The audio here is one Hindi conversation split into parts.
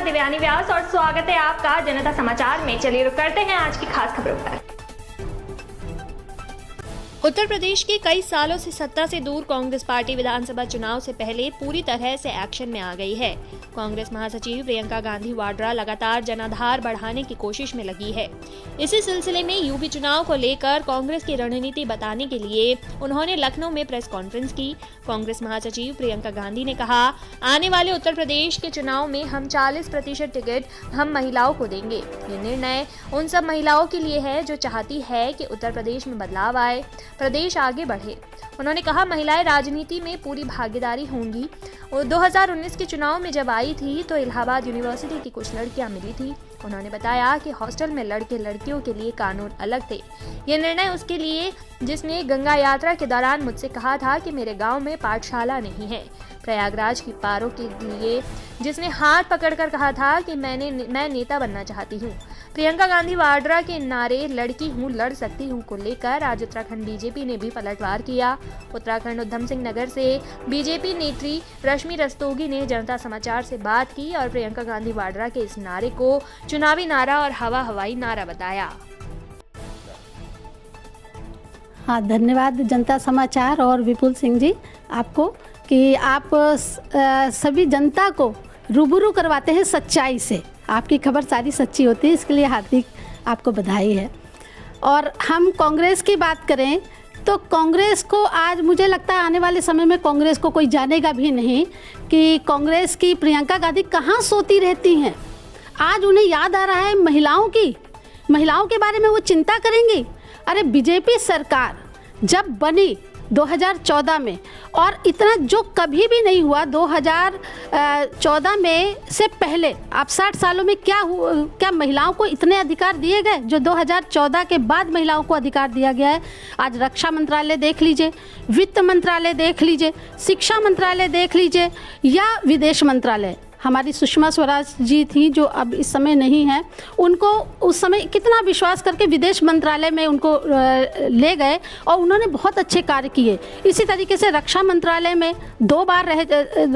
दिव्यानी व्यास और स्वागत है आपका जनता समाचार में। चलिए रुक करते हैं आज की खास खबरों पर। उत्तर प्रदेश के कई सालों से सत्ता से दूर कांग्रेस पार्टी विधानसभा चुनाव से पहले पूरी तरह से एक्शन में आ गई है। कांग्रेस महासचिव प्रियंका गांधी वाड्रा लगातार जनाधार बढ़ाने की कोशिश में लगी है। इसी सिलसिले में यूपी चुनाव को लेकर कांग्रेस की रणनीति बताने के लिए उन्होंने लखनऊ में प्रेस कॉन्फ्रेंस की। कांग्रेस महासचिव प्रियंका गांधी ने कहा, आने वाले उत्तर प्रदेश के चुनाव में हम 40% टिकट हम महिलाओं को देंगे। ये निर्णय उन सब महिलाओं के लिए है जो चाहती है कि उत्तर प्रदेश में बदलाव आए, प्रदेश आगे बढ़े। उन्होंने कहा, महिलाएं राजनीति में पूरी भागीदारी होंगी। 2019 के चुनाव में जब आई थी तो इलाहाबाद यूनिवर्सिटी की कुछ लड़कियां मिली थी। उन्होंने बताया कि हॉस्टल में लड़के लड़कियों के लिए कानून अलग थे। ये निर्णय उसके लिए जिसने गंगा यात्रा के दौरान मुझसे कहा था कि मेरे गांव में पाठशाला नहीं है। प्रयागराज की पारों के लिए जिसने हाथ पकड़कर कहा था कि मैं नेता बनना चाहती हूँ। प्रियंका गांधी वाड्रा के नारे लड़की हूँ लड़ सकती हूँ को लेकर आज उत्तराखंड बीजेपी ने भी पलटवार किया। उत्तराखंड उधम सिंह नगर से बीजेपी नेत्री रश्मि रस्तोगी ने जनता समाचार से बात की और प्रियंका गांधी वाड्रा के इस नारे को चुनावी नारा और हवाई नारा बताया। हाँ, धन्यवाद जनता समाचार और विपुल सिंह जी आपको कि आप सभी जनता को रूबरू करवाते हैं सच्चाई से। आपकी खबर सारी सच्ची होती है, इसके लिए हार्दिक आपको बधाई है। और हम कांग्रेस की बात करें तो कांग्रेस को आज मुझे लगता है आने वाले समय में कांग्रेस को कोई जानेगा भी नहीं कि कांग्रेस की प्रियंका गांधी कहाँ सोती रहती हैं। आज उन्हें याद आ रहा है महिलाओं के बारे में वो चिंता करेंगी। अरे बीजेपी सरकार जब बनी 2014 में और इतना जो कभी भी नहीं हुआ 2014 में से पहले, आप 60 सालों में क्या महिलाओं को इतने अधिकार दिए गए जो 2014 के बाद महिलाओं को अधिकार दिया गया है। आज रक्षा मंत्रालय देख लीजिए, वित्त मंत्रालय देख लीजिए, शिक्षा मंत्रालय देख लीजिए या विदेश मंत्रालय। हमारी सुषमा स्वराज जी थी जो अब इस समय नहीं है, उनको उस समय कितना विश्वास करके विदेश मंत्रालय में उनको ले गए और उन्होंने बहुत अच्छे कार्य किए। इसी तरीके से रक्षा मंत्रालय में 2 बार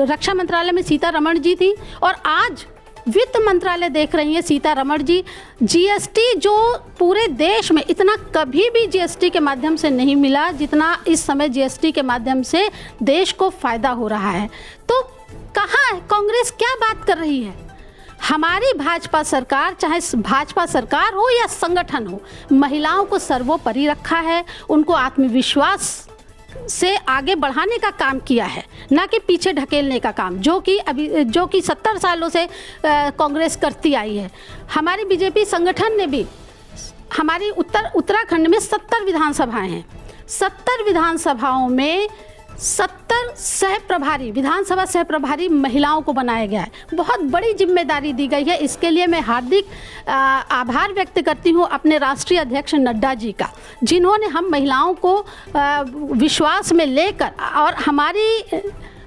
रक्षा मंत्रालय में सीतारमण जी थी और आज वित्त मंत्रालय देख रही हैं सीतारमण जी। जीएसटी जो पूरे देश में इतना कभी भी जीएसटी के माध्यम से नहीं मिला जितना इस समय जीएसटी के माध्यम से देश को फायदा हो रहा है। तो कहाँ है कांग्रेस, क्या बात कर रही है? हमारी भाजपा सरकार, चाहे भाजपा सरकार हो या संगठन हो, महिलाओं को सर्वोपरि रखा है, उनको आत्मविश्वास से आगे बढ़ाने का काम किया है, ना कि पीछे ढकेलने का काम जो कि 70 सालों से कांग्रेस करती आई है। हमारी बीजेपी संगठन ने भी हमारी उत्तराखंड में 70 विधानसभाएं हैं। 70 विधानसभाओं में 70 विधानसभा सह प्रभारी महिलाओं को बनाया गया है। बहुत बड़ी जिम्मेदारी दी गई है। इसके लिए मैं हार्दिक आभार व्यक्त करती हूँ अपने राष्ट्रीय अध्यक्ष नड्डा जी का, जिन्होंने हम महिलाओं को विश्वास में लेकर और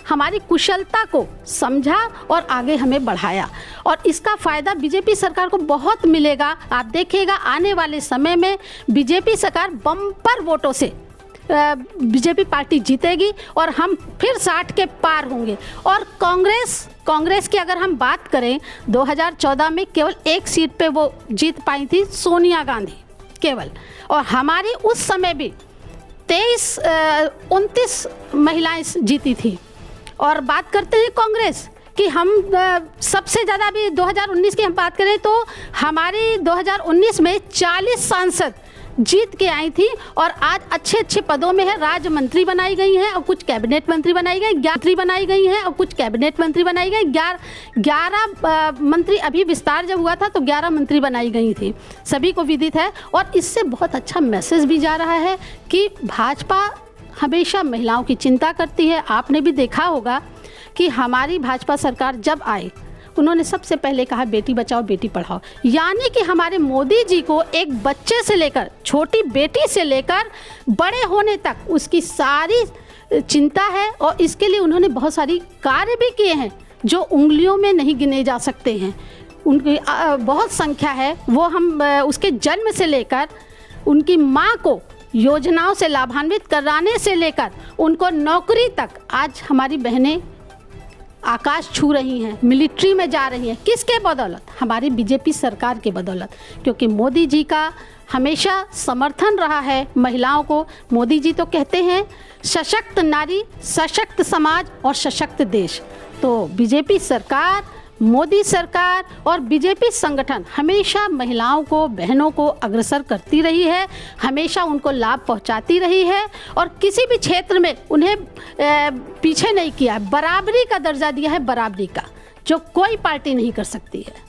हमारी कुशलता को समझा और आगे हमें बढ़ाया। और इसका फ़ायदा बीजेपी सरकार को बहुत मिलेगा। आप देखिएगा आने वाले समय में बीजेपी सरकार बम्पर वोटों से बीजेपी पार्टी जीतेगी और हम फिर 60 के पार होंगे। और कांग्रेस की अगर हम बात करें 2014 में केवल 1 सीट पे वो जीत पाई थी, सोनिया गांधी केवल। और हमारी उस समय भी 29 महिलाएं जीती थी। और बात करते हैं कांग्रेस कि हम सबसे ज़्यादा भी 2019 की हम बात करें तो हमारी 2019 में 40 सांसद जीत के आई थी और आज अच्छे पदों में है। राज्य मंत्री बनाई गई हैं और कुछ कैबिनेट मंत्री बनाई गई, 11 मंत्री, अभी विस्तार जब हुआ था तो 11 मंत्री बनाई गई थी, सभी को विदित है। और इससे बहुत अच्छा मैसेज भी जा रहा है कि भाजपा हमेशा महिलाओं की चिंता करती है। आपने भी देखा होगा कि हमारी भाजपा सरकार जब आई उन्होंने सबसे पहले कहा बेटी बचाओ बेटी पढ़ाओ, यानी कि हमारे मोदी जी को एक बच्चे से लेकर, छोटी बेटी से लेकर बड़े होने तक उसकी सारी चिंता है। और इसके लिए उन्होंने बहुत सारी कार्य भी किए हैं जो उंगलियों में नहीं गिने जा सकते हैं। उनकी बहुत संख्या है। वो हम उसके जन्म से लेकर उनकी माँ को योजनाओं से लाभान्वित कराने से लेकर उनको नौकरी तक आज हमारी बहनें आकाश छू रही हैं, मिलिट्री में जा रही हैं, किसके बदौलत? हमारी बीजेपी सरकार के बदौलत, क्योंकि मोदी जी का हमेशा समर्थन रहा है महिलाओं को। मोदी जी तो कहते हैं सशक्त नारी, सशक्त समाज और सशक्त देश। तो बीजेपी सरकार, मोदी सरकार और बीजेपी संगठन हमेशा महिलाओं को, बहनों को अग्रसर करती रही है, हमेशा उनको लाभ पहुंचाती रही है और किसी भी क्षेत्र में उन्हें पीछे नहीं किया है। बराबरी का दर्जा दिया है, बराबरी का, जो कोई पार्टी नहीं कर सकती है।